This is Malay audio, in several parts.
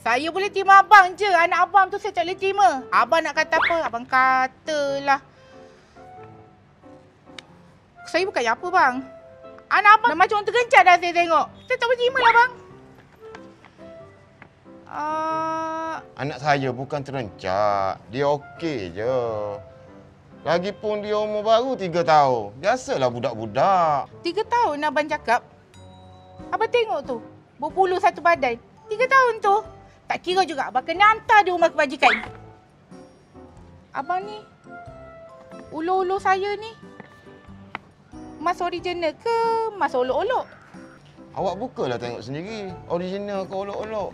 Saya boleh terima abang je. Anak abang tu saya tak boleh terima. Abang nak kata apa? Abang katalah. Saya bukannya apa bang? Anak abang dah macam orang tergencar dah saya tengok. Saya tak boleh terima lah bang. Anak saya bukan terencak. Dia okey je. Lagipun dia umur baru 3 tahun. Biasalah budak-budak. 3 tahun abang cakap. Abang tengok tu. Berbulu satu badan. 3 tahun tu. Tak kira juga abang kena hantar dia rumah kebajikan. Abang ni. Ulu-ulu saya ni. Mas original ke mas olok-olok? Awak bukalah tengok sendiri. Original ke olok-olok.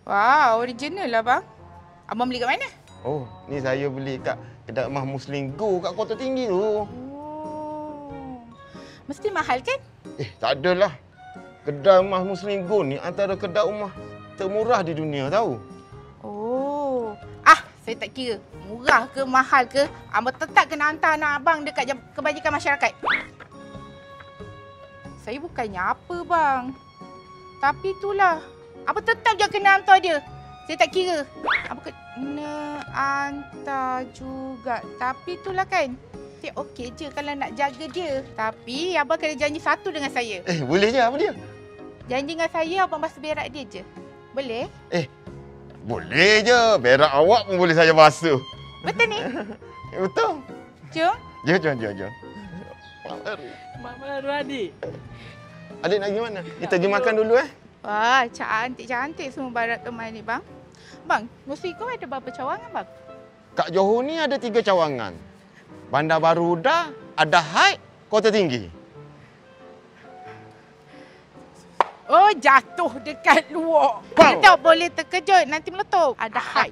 Wah, original lah bang. Abang beli kat mana? Oh, ni saya beli kat kedai emas Muslim Go kat Kota Tinggi tu. Oh. Mesti mahal kan? Tak adalah. Kedai emas Muslim Go ni antara kedai emas termurah di dunia tahu. Oh. Saya tak kira. Murah ke mahal ke, abang tetap kena hantar anak abang dekat kebajikan masyarakat. Saya bukannya apa bang. Tapi itulah. Abang tetap je kena hantar dia. Saya tak kira. Abang kena hantar juga. Tapi itulah kan. Saya okey je kalau nak jaga dia. Tapi abang kena janji satu dengan saya. Boleh je, apa dia? Janji dengan saya abang basuh berak dia je. Boleh? Boleh je. Berak awak pun boleh saya basuh. Betul ni? Betul. Jom. Jom. Mak baru adik. Adik nak pergi mana? Kita pergi makan dulu Wah, cantik-cantik semua barat teman ni bang. Bang, Musiko ada berapa cawangan bang? Kat Johor ni ada 3 cawangan. Bandar Baru Uda, ada Haid, Kota Tinggi. Oh, jatuh dekat luar. Kita boleh terkejut, nanti meletup. Ada high.